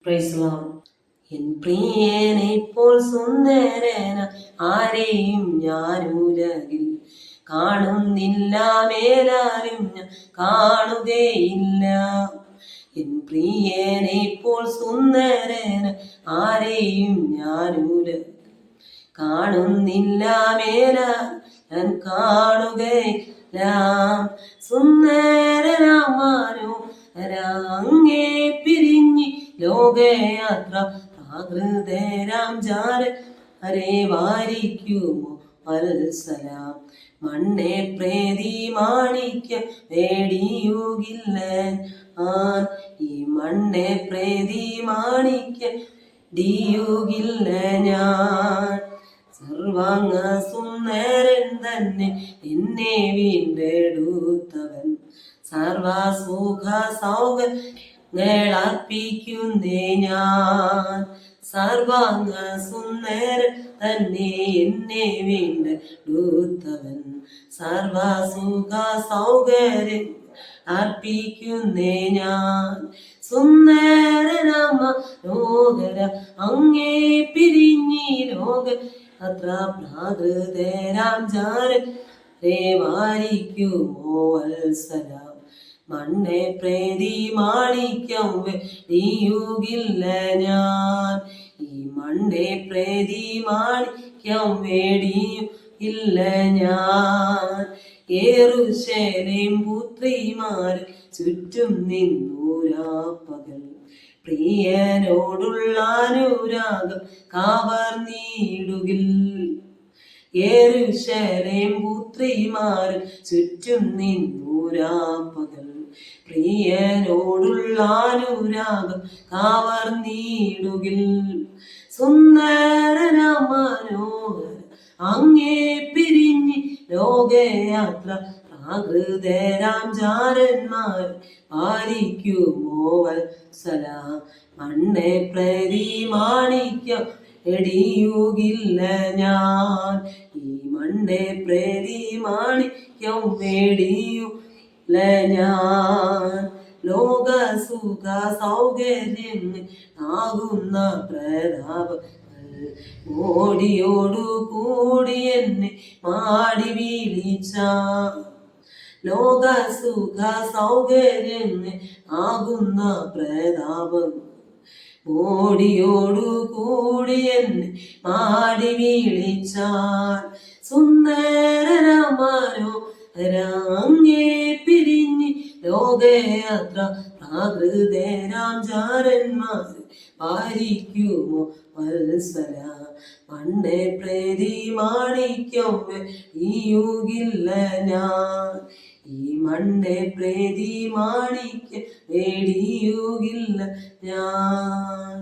Praise Lord. N പ്രിയനെ പോൽ സുന്ദരന ആരെയും ഞാൻ ഉലകിൽ കാണുന്നില്ല, മേലാരും ഞാൻ കാണുകയില്ല. എൻ പ്രിയനെ പോൽ സുന്ദരന ആരെയും ഞാൻ ഉലകിൽ കാണുന്നില്ല, മേലാരും ഞാൻ കാണുകയില്ല. സുന്ദരനാമാനോ അങ്ങേ പിരിഞ്ഞ് ലോകയാത്ര പ്രാകൃതരാം ജാരരെ വാരിക്കുമോ വത്സലാം. മണ്ണെ പ്രേതി മാണിക്യം വേടിയുകില്ല ഞാൻ, ഈ മണ്ണെ പ്രേതി മാണിക്യം ടിയുകില്ല ഞാൻ. സർവാംഗ സുന്ദരൻ തന്നെ എന്നെ വീണ്ടെടുത്തവൻ, സർവസുഖ സൗകര്യങ്ങളർപ്പിക്കുന്നേ ഞാൻ. സർവാംഗ സുന്ദരൻ തന്നെ എന്നെ വീണ്ടെടുത്തവൻ, സർവസുഖ സൗകര്യം അർപ്പിക്കുന്നേ ഞാൻ. സുന്ദരനാമ ലോകര അങ്ങേ പിരിഞ്ഞി ലോക അത്ര പ്രാകൃതരാം ജാരരെ വാരിക്കുമോ വത്സലാം. മണ്ണെ പ്രേതി മാണിക്യം വേടിയുകില്ല ഞാൻ, ഈ മണ്ണെ പ്രേതി മാണിക്യം വേടിയുകില്ല ഞാൻ. യെരൂശലേം പുത്രിമാർ ചുറ്റും നിന്നൂരാപ്പകൽ, പ്രിയനോടുള്ള അനുരാഗം കവർന്നിടുകിൽ. യെരൂശലേം പുത്രിമാർ ചുറ്റും നിന്നൂരാപ്പകൽ, പ്രിയനോടുള്ള അനുരാഗം കവർന്നിടുകിൽ. സുന്ദരനാം മനോഹര അങ്ങേ പിരിഞ്ഞ് ലോകയാത്ര പ്രാകൃതരാം ജാരന്മാർ പാലിക്കുമോ വത്സലാം. മണ്ണെ പ്രതി മാണിക്യം വേടിയുകില്ല ഞാൻ, ഈ മണ്ണെ പ്രതി മാണിക്യം വേടിയുകില്ല ഞാൻ. ലോക സുഖ സൗകര്യങ്ങൾ ആകുന്ന പ്രതാപങ്ങൾ മോടിയോടു കൂടി എന്നെ മാടി വിളിച്ച. ലോക സുഖ സൗകര്യങ്ങൾ ആകുന്ന പ്രതാപം മോടിയോടു കൂടി എന്നെ മാടി വിളിച്ചാൽ. സുന്ദരനാമാനോ അങ്ങേ പിരിഞ്ഞ് ലോകയാത്ര പ്രാകൃതരാം ജാരന്മാർ വാരിക്കുമോ വത്സലാം. മണ്ണെ പ്രതി മാണിക്യം വേടിയുകില്ല ഞാൻ, ഈ മണ്ണെ പ്രതി മാണിക്യം വേടിയുകില്ല ഞാൻ.